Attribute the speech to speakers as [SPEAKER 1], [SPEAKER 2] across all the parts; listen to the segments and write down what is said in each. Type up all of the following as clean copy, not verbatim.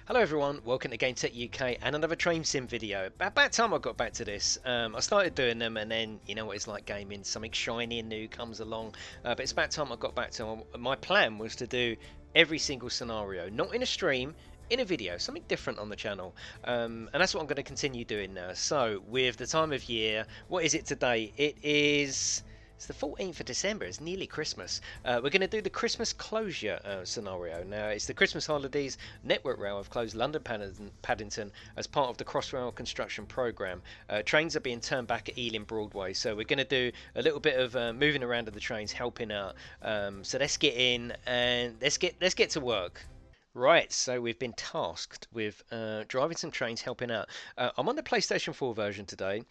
[SPEAKER 1] Hello everyone, welcome to GameTechUK and another train sim video. About time I got back to this. I started doing them and then you know what it's like gaming, something shiny and new comes along. But it's about time I got back to them. My plan was to do every single scenario, not in a stream, in a video, something different on the channel. And that's what I'm going to continue doing now. So with the time of year, what is it today? It's the 14th of December, it's nearly Christmas. We're going to do the Christmas closure scenario. Now, it's the Christmas holidays. Network Rail have closed London Paddington as part of the Crossrail construction programme. Trains are being turned back at Ealing Broadway, so we're going to do a little bit of moving around of the trains, helping out. So let's get in and let's get to work. Right, so we've been tasked with driving some trains, helping out. I'm on the PlayStation 4 version today.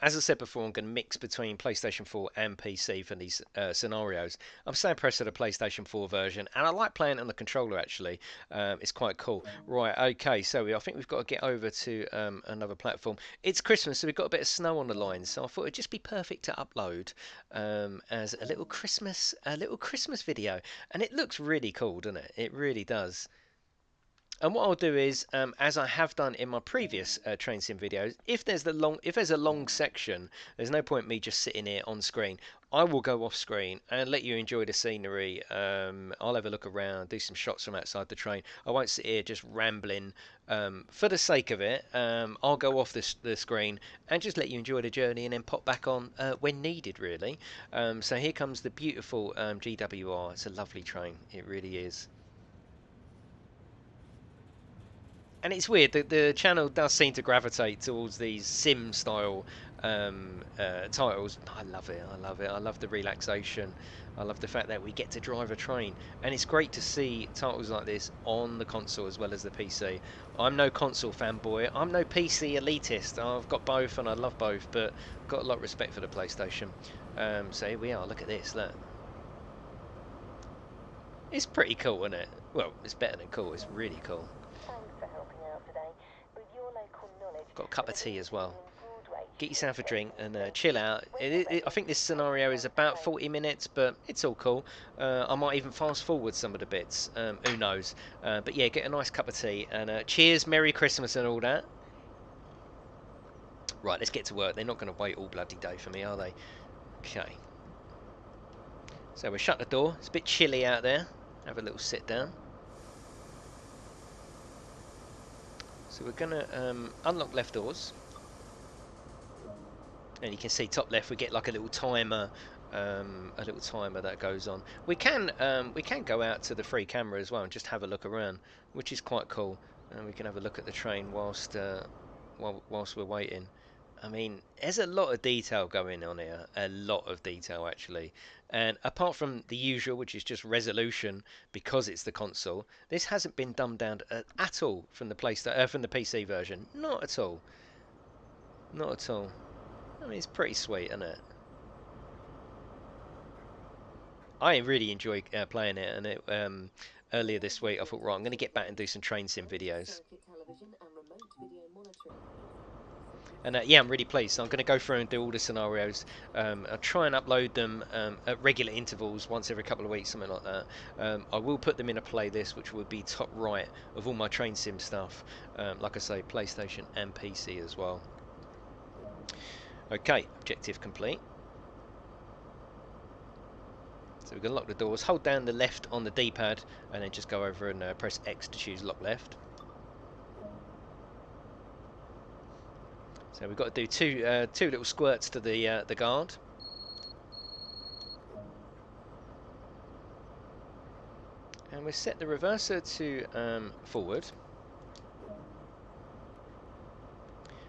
[SPEAKER 1] As I said before, I'm going to mix between PlayStation 4 and PC for these scenarios. I'm so impressed with the PlayStation 4 version, and I like playing it on the controller actually. It's quite cool. Right, okay, so I think we've got to get over to another platform. It's Christmas, so we've got a bit of snow on the line, so I thought it'd just be perfect to upload as a little Christmas video, and it looks really cool, doesn't it? It really does. And what I'll do is, as I have done in my previous train sim videos, if there's a long section, there's no point me just sitting here on screen. I will go off screen and let you enjoy the scenery. I'll have a look around, do some shots from outside the train. I won't sit here just rambling for the sake of it. I'll go off the screen and just let you enjoy the journey and then pop back on when needed, really. So here comes the beautiful GWR. It's a lovely train, it really is. And it's weird that the channel does seem to gravitate towards these sim style titles. I love it. I love it. I love the relaxation. I love the fact that we get to drive a train, and it's great to see titles like this on the console as well as the PC. I'm no console fanboy. I'm no PC elitist. I've got both, and I love both, but I've got a lot of respect for the PlayStation. So here we are. Look at this. Look. It's pretty cool, isn't it? Well, it's better than cool. It's really cool. Got a cup of tea as well. Get yourself a drink and chill out. I think this scenario is about 40 minutes, but it's all cool. I might even fast forward some of the bits. Who knows? But yeah, get a nice cup of tea and cheers, Merry Christmas and all that. Right, let's get to work. They're not going to wait all bloody day for me, are they? Okay. So we'll shut the door. It's a bit chilly out there. Have a little sit down. So we're going to unlock left doors, and you can see top left we get like a little timer that goes on. We can go out to the free camera as well and just have a look around, which is quite cool. And we can have a look at the train whilst we're waiting. I mean, there's a lot of detail going on here, a lot of detail actually. And apart from the usual, which is just resolution because it's the console, this hasn't been dumbed down at all from the from the PC version. Not at all. Not at all. I mean, it's pretty sweet, isn't it? I really enjoy playing it, and earlier this week I thought, right, I'm going to get back and do some train sim videos. And yeah, I'm really pleased. So I'm going to go through and do all the scenarios. I'll try and upload them at regular intervals, once every couple of weeks, something like that. I will put them in a playlist, which will be top right of all my train sim stuff. Like I say, PlayStation and PC as well. Okay, objective complete. So we're going to lock the doors. Hold down the left on the D-pad, and then just go over and press X to choose lock left. So we've got to do two little squirts to the guard. And we'll set the reverser to forward.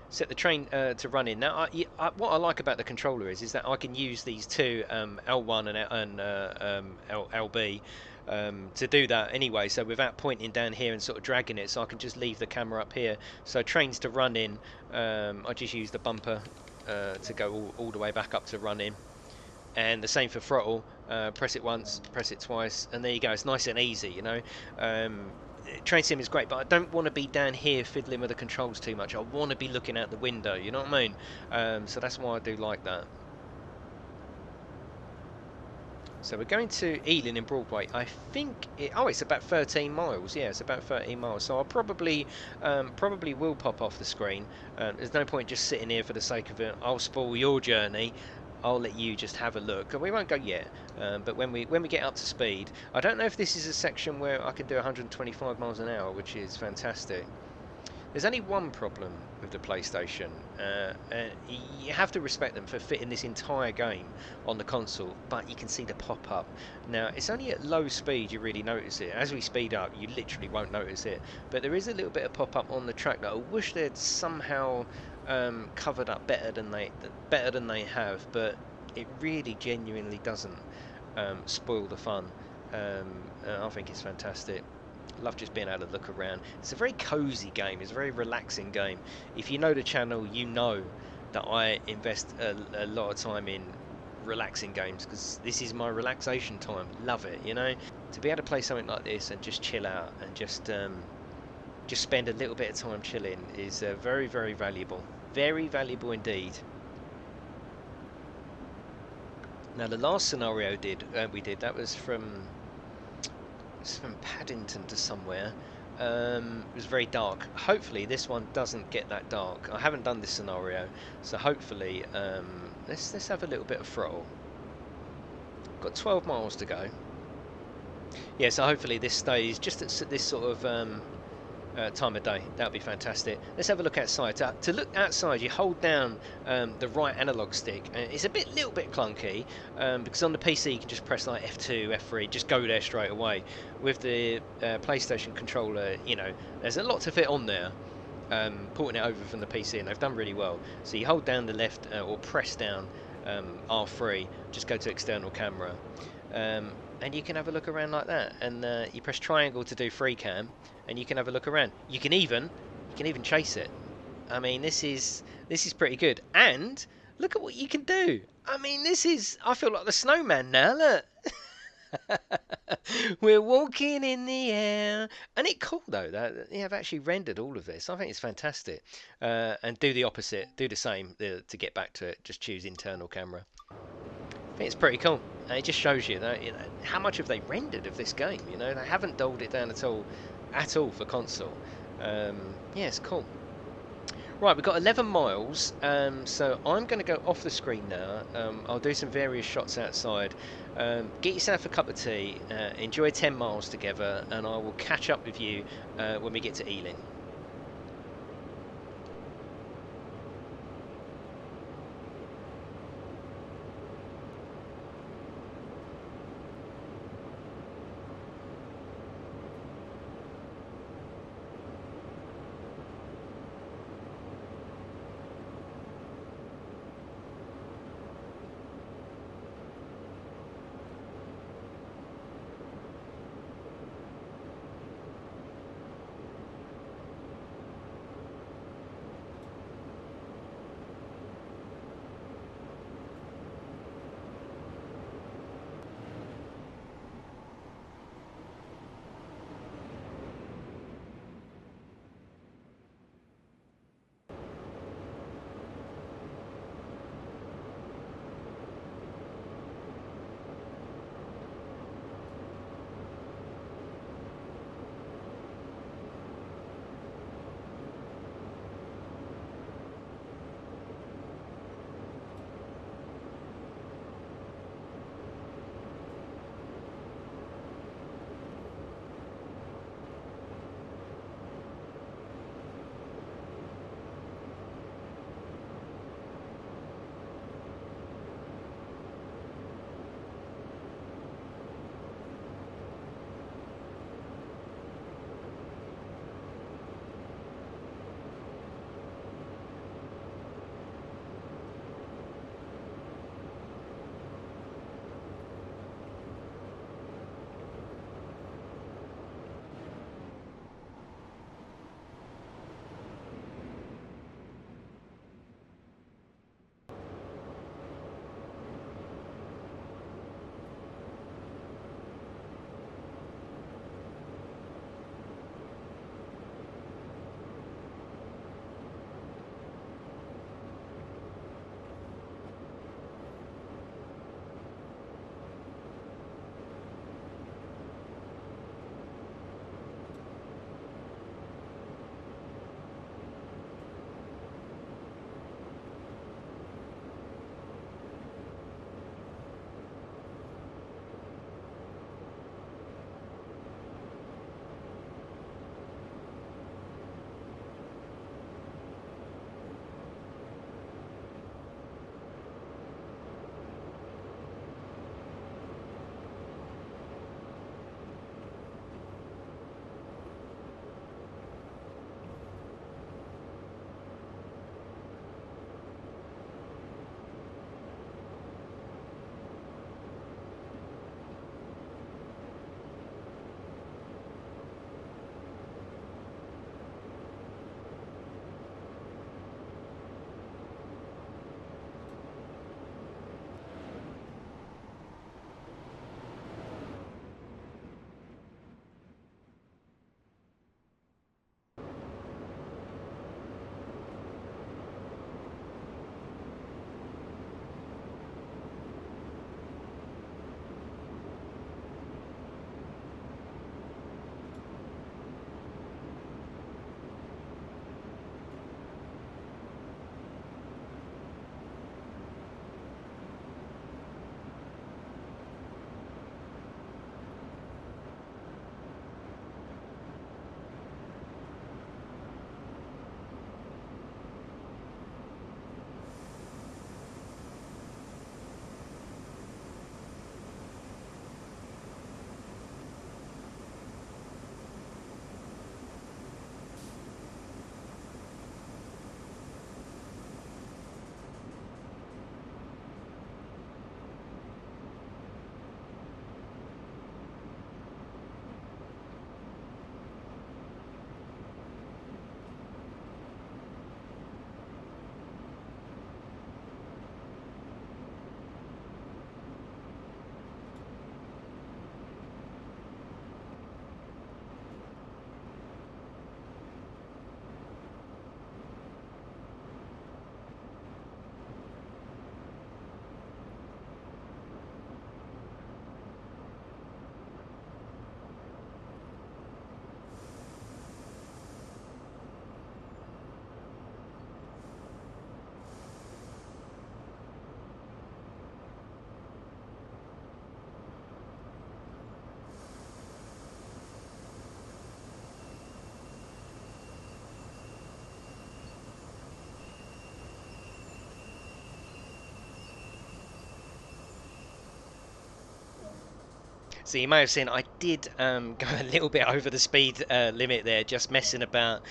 [SPEAKER 1] Set the train to run in. Now, what I like about the controller is that I can use these two L1 and LB to do that anyway. So without pointing down here and sort of dragging it, so I can just leave the camera up here. So trains to run in, I just use the bumper to go all the way back up to run in. And the same for throttle. Press it once, press it twice, and there you go. It's nice and easy, you know. Train sim is great, but I don't want to be down here fiddling with the controls too much. I want to be looking out the window, you know what I mean? So that's why I do like that. So we're going to Ealing in Broadway. I think it's about 13 miles. Yeah, it's about 13 miles. So I'll probably will pop off the screen. There's no point just sitting here for the sake of it. I'll spoil your journey. I'll let you just have a look. We won't go yet, but when we get up to speed, I don't know if this is a section where I can do 125 miles an hour, which is fantastic. There's only one problem with the PlayStation. You have to respect them for fitting this entire game on the console, but you can see the pop-up. Now, it's only at low speed you really notice it. As we speed up, you literally won't notice it. But there is a little bit of pop-up on the track that I wish they'd somehow covered up better than they have. But it really genuinely doesn't spoil the fun. I think it's fantastic. Love just being able to look around. It's a very cozy game. It's a very relaxing game. If you know the channel, you know that I invest a lot of time in relaxing games because this is my relaxation time. Love it, you know. To be able to play something like this and just chill out and just spend a little bit of time chilling is very, very valuable. Very valuable indeed. Now the last scenario we did that was from Paddington to somewhere. It was very dark. Hopefully this one doesn't get that dark. I haven't done this scenario, so hopefully let's have a little bit of throttle. Got 12 miles to go. Yeah, so hopefully this stays just at this sort of time of day. That would be fantastic. Let's have a look outside. To look outside, you hold down the right analog stick. It's a little bit clunky because on the PC you can just press like F2, F3, just go there straight away. With the PlayStation controller, you know, there's a lot to fit on there. Porting it over from the PC, and they've done really well. So you hold down the left or press down R3, just go to external camera. And you can have a look around like that, and you press triangle to do free cam, and you can have a look around. You can even chase it. I mean, this is pretty good. And look at what you can do. I mean, I feel like the snowman now. Look. We're walking in the air. And it's cool though that they have actually rendered all of this. I think it's fantastic. And do the opposite, do the same to get back to it. Just choose internal camera. I think it's pretty cool. It just shows you that, you know, how much have they rendered of this game. You know, they haven't dulled it down at all for console. Yeah, it's cool. Right, we've got 11 miles, so I'm going to go off the screen now. I'll do some various shots outside. Get yourself a cup of tea, enjoy 10 miles together, and I will catch up with you when we get to Ealing. So you may have seen I did go a little bit over the speed limit there, just messing about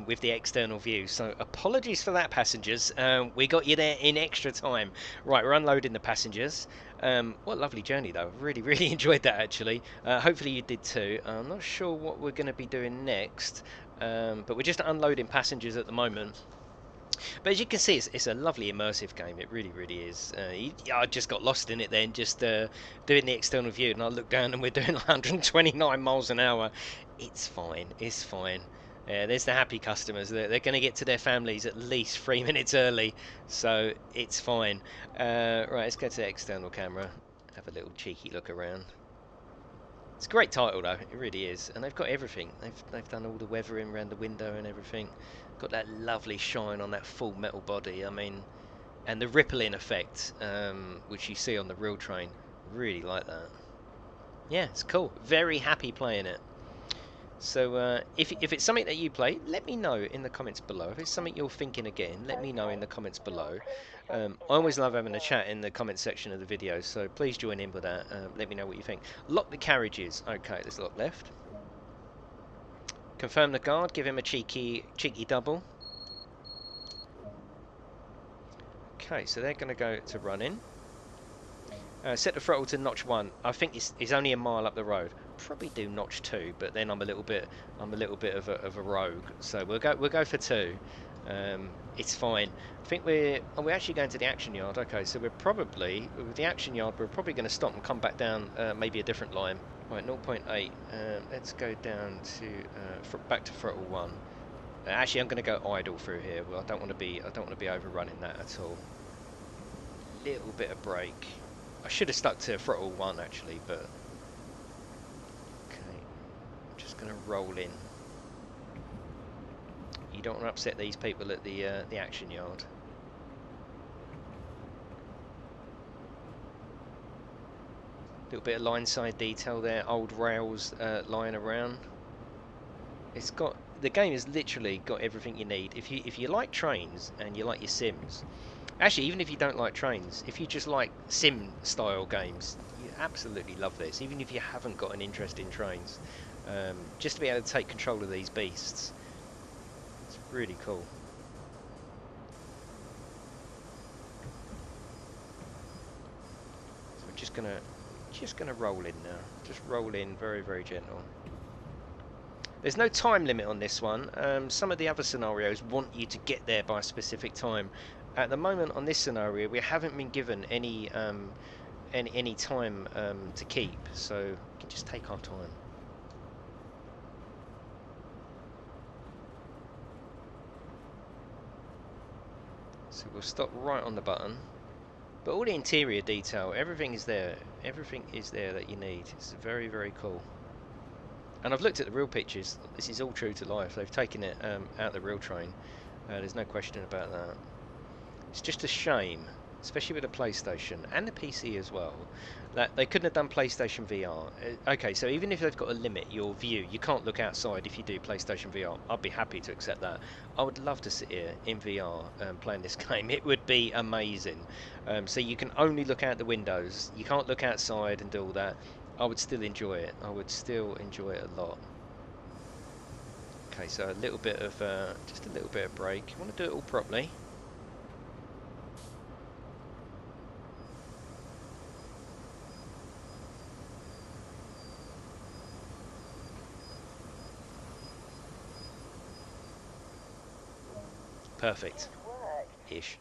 [SPEAKER 1] with the external view. So apologies for that, passengers. We got you there in extra time. Right, we're unloading the passengers. What a lovely journey though. Really, really enjoyed that actually. Hopefully you did too. I'm not sure what we're going to be doing next, but we're just unloading passengers at the moment. But as you can see, it's a lovely immersive game. It really, really is. I just got lost in it then, just doing the external view, and I looked down and we're doing 129 miles an hour. It's fine. It's fine. There's the happy customers. They're going to get to their families at least 3 minutes early, so it's fine. Right, let's go to the external camera. Have a little cheeky look around. It's a great title though, it really is, and they've got everything. They've done all the weathering around the window and everything. Got that lovely shine on that full metal body. I mean, and the rippling effect, which you see on the real train. Really like that. Yeah, it's cool. Very happy playing it. So if it's something that you play, let me know in the comments below. If it's something you're thinking again, let me know in the comments below. I always love having a chat in the comment section of the video, so please join in with that. Let me know what you think. Lock the carriages. Okay, there's lock left. Confirm the guard. Give him a cheeky double. Okay, so they're going to go to running. Set the throttle to notch 1. I think it's only a mile up the road. Probably do notch 2, but then I'm a little bit of a rogue. So we'll go for 2. It's fine. I think we're actually going to the action yard. Okay, so we're probably with the action yard. We're probably going to stop and come back down maybe a different line. Right, 0.8. Let's go down to back to throttle 1. Actually, I'm going to go idle through here. Well, I don't want to be overrunning that at all. Little bit of brake. I should have stuck to throttle 1 actually, but okay. I'm just going to roll in. You don't want to upset these people at the action yard. Little bit of line side detail there. Old rails lying around. The game has literally got everything you need. If you like trains and you like your sims. Actually, even if you don't like trains, if you just like sim-style games, you absolutely love this. Even if you haven't got an interest in trains, just to be able to take control of these beasts, it's really cool. So we're just gonna roll in now. Just roll in, very, very gentle. There's no time limit on this one. Some of the other scenarios want you to get there by a specific time. At the moment on this scenario, we haven't been given any time to keep, so we can just take our time. So we'll stop right on the button. But all the interior detail, everything is there. Everything is there that you need. It's very, very cool. And I've looked at the real pictures. This is all true to life. They've taken it out of the real train. There's no question about that. It's just a shame, especially with the PlayStation and the PC as well, that they couldn't have done PlayStation VR. Okay, so even if they've got to limit your view, you can't look outside if you do PlayStation VR. I'd be happy to accept that. I would love to sit here in VR playing this game. It would be amazing. So you can only look out the windows. You can't look outside and do all that. I would still enjoy it. I would still enjoy it a lot. Okay, so a little bit of just a little bit of brake. You want to do it all properly. Perfect. Ish.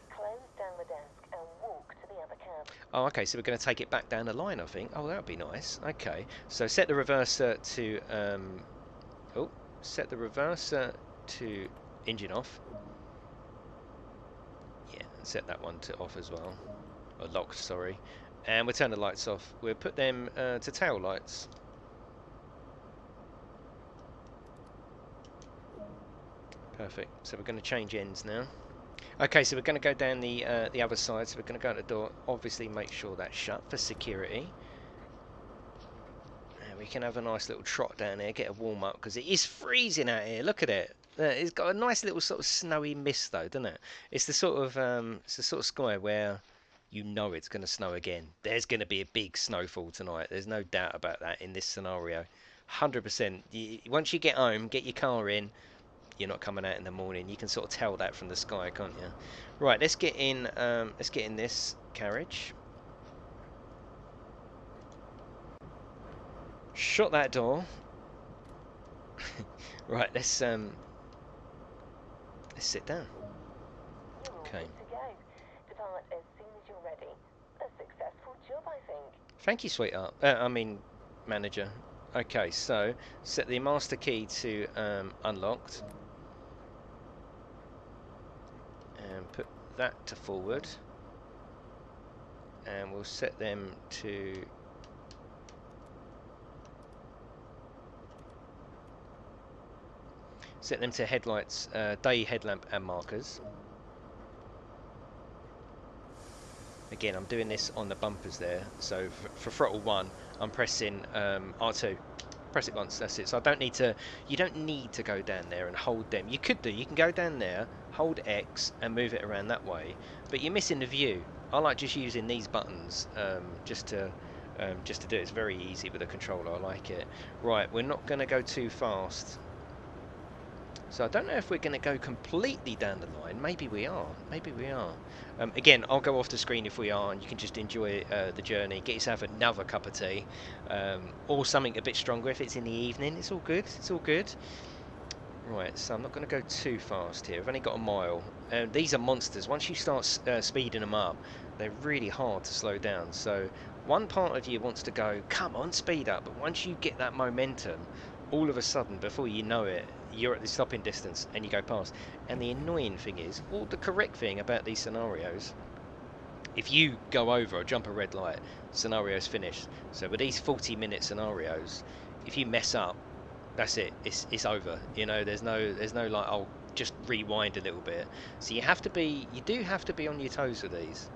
[SPEAKER 1] Oh, okay, so we're going to take it back down the line, I think. Oh, that would be nice. Okay, so set the reverser to... set the reverser to engine off. Yeah, and set that one to off as well. Or locked, sorry. And we'll turn the lights off. We'll put them to tail lights. Perfect. So we're going to change ends now. Okay, so we're going to go down the other side. So we're going to go to the door. Obviously, make sure that's shut for security. And we can have a nice little trot down here, get a warm up because it is freezing out here. Look at it. It's got a nice little sort of snowy mist though, doesn't it? It's the sort of sky where you know it's going to snow again. There's going to be a big snowfall tonight. There's no doubt about that in this scenario. 100%. Once you get home, get your car in, you're not coming out in the morning. You can sort of tell that from the sky, can't you? Right, let's get in. Let's get in this carriage. Shut that door. Right, let's sit down. Okay. Thank you, sweetheart. I mean, manager. Okay, so set the master key to unlocked, and put that to forward, and we'll set them to headlights, day headlamp and markers. Again, I'm doing this on the bumpers there, so for throttle 1 I'm pressing R2. Press it once, that's it. So I don't need to, you don't need to go down there and hold them. You could do, you can go down there, hold X and move it around that way, but you're missing the view. I like just using these buttons just to do it. It's very easy with the controller, I like it. Right, we're not going to go too fast. So I don't know if we're going to go completely down the line. Maybe we are. Maybe we are. Again, I'll go off the screen if we are, and you can just enjoy the journey. Get yourself another cup of tea, or something a bit stronger if it's in the evening. It's all good. It's all good. Right, so I'm not going to go too fast here. I've only got a mile. These are monsters. Once you start speeding them up, they're really hard to slow down. So one part of you wants to go, come on, speed up. But once you get that momentum, all of a sudden, before you know it, you're at the stopping distance and you go past. And the annoying thing is, or the correct thing about these scenarios, if you go over or jump a red light, scenario's finished. So with these 40-minute scenarios, if you mess up, that's it. It's over. You know, there's no like, I'll just rewind a little bit. So you do have to be on your toes with these.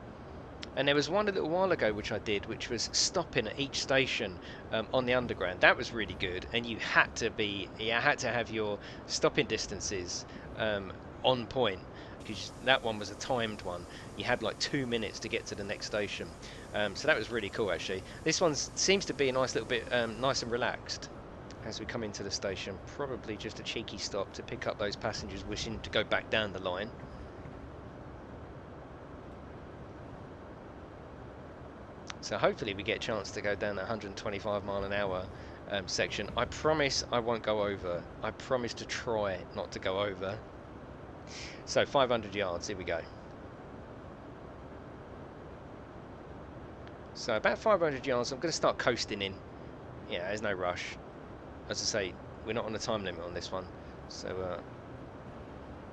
[SPEAKER 1] And there was one a little while ago which I did, which was stopping at each station on the underground. That was really good, and you had to have your stopping distances on point, because that one was a timed one. You had like 2 minutes to get to the next station, so that was really cool actually. This one seems to be a nice little bit nice and relaxed as we come into the station. Probably just a cheeky stop to pick up those passengers wishing to go back down the line. So hopefully we get a chance to go down that 125 mile an hour section. I promise I won't go over. I promise to try not to go over. So 500 yards, here we go. So about 500 yards, I'm going to start coasting in. Yeah, there's no rush. As I say, we're not on a time limit on this one. So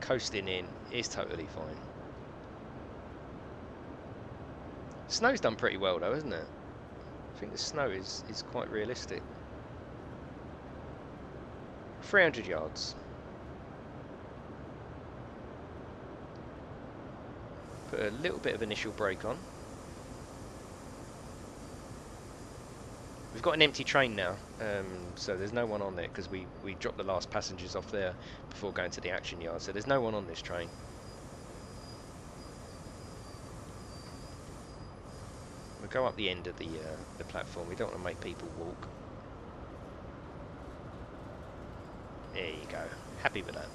[SPEAKER 1] coasting in is totally fine. Snow's done pretty well though, isn't it? I think the snow is quite realistic. 300 yards. Put a little bit of initial brake on. We've got an empty train now, so there's no one on there because we dropped the last passengers off there before going to the action yard, so there's no one on this train. We'll go up the end of the platform. We don't want to make people walk. There you go. Happy with that.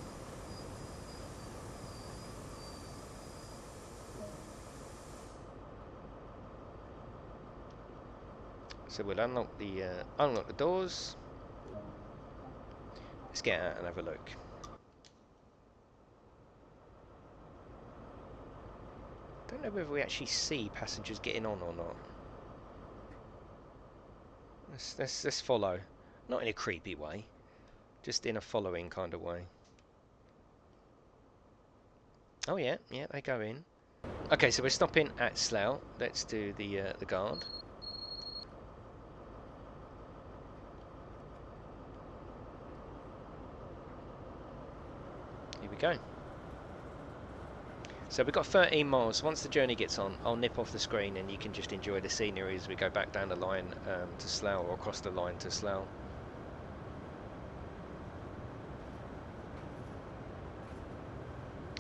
[SPEAKER 1] So we'll unlock the doors. Let's get out and have a look. Don't know whether we actually see passengers getting on or not. Let's follow. Not in a creepy way, just in a following kind of way. Oh yeah, they go in. Okay, so we're stopping at Slough. Let's do the guard. Here we go. So we've got 13 miles. Once the journey gets on, I'll nip off the screen and you can just enjoy the scenery as we go back down the line to Slough, or across the line to Slough.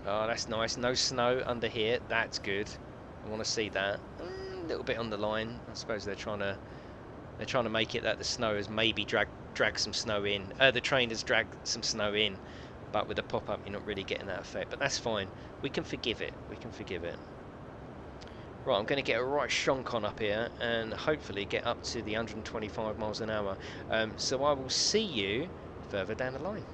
[SPEAKER 1] Oh, that's nice. No snow under here. That's good. I want to see that. A little bit on the line. I suppose they're trying to make it that the snow has maybe dragged some snow in. The train has dragged some snow in, but with the pop-up you're not really getting that effect. But that's fine. We can forgive it. We can forgive it. Right, I'm going to get a right shonk on up here and hopefully get up to the 125 miles an hour. So I will see you further down the line.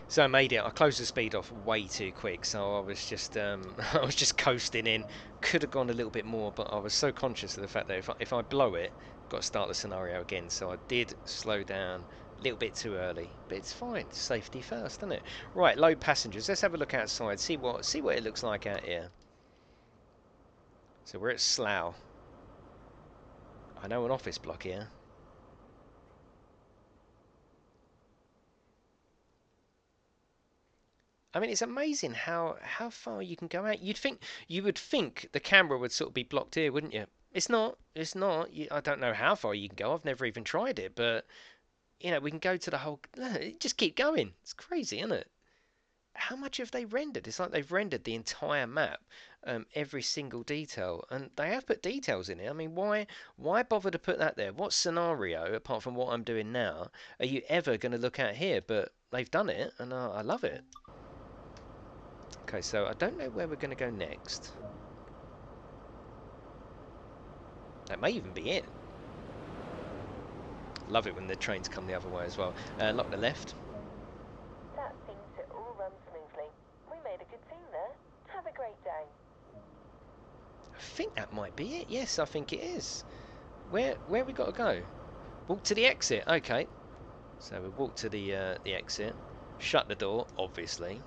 [SPEAKER 1] So I made it. I closed the speed off way too quick, so I was just I was just coasting in. Could have gone a little bit more, but I was so conscious of the fact that if I blow it, I've got to start the scenario again. So I did slow down a little bit too early, but it's fine. Safety first, isn't it? Right, load passengers. Let's have a look outside. See what it looks like out here. So we're at Slough. I know an office block here. I mean, it's amazing how far you can go out. You would think the camera would sort of be blocked here, wouldn't you? It's not. It's not. I don't know how far you can go. I've never even tried it, but we can go to the whole. Just keep going. It's crazy, isn't it? How much have they rendered? It's like they've rendered the entire map, every single detail, and they have put details in it. I mean, why bother to put that there? What scenario, apart from what I'm doing now, are you ever going to look at here? But they've done it, and I love it. Okay, so I don't know where we're going to go next. That may even be it. Love it when the trains come the other way as well. Lock the left.
[SPEAKER 2] That seems to all run smoothly. We made a good team there. Have a great day.
[SPEAKER 1] I think that might be it. Yes, I think it is. Where we got to go? Walk to the exit. Okay. So we walk to the exit. Shut the door, obviously.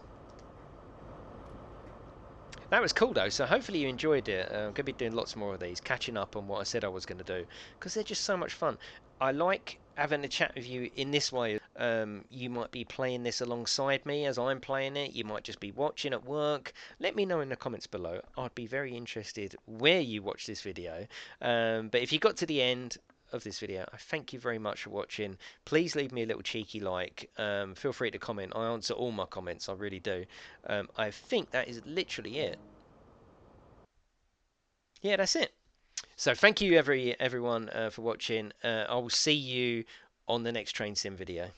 [SPEAKER 1] That was cool though, so hopefully you enjoyed it. I'm going to be doing lots more of these, catching up on what I said I was going to do, because they're just so much fun. I like having a chat with you in this way. You might be playing this alongside me as I'm playing it. You might just be watching at work. Let me know in the comments below. I'd be very interested where you watch this video. But if you got to the end of this video, I thank you very much for watching. Please leave me a little cheeky like. Feel free to comment. I answer all my comments, I really do. I think that is literally it. Yeah, that's it. So thank you everyone for watching. I will see you on the next train sim video.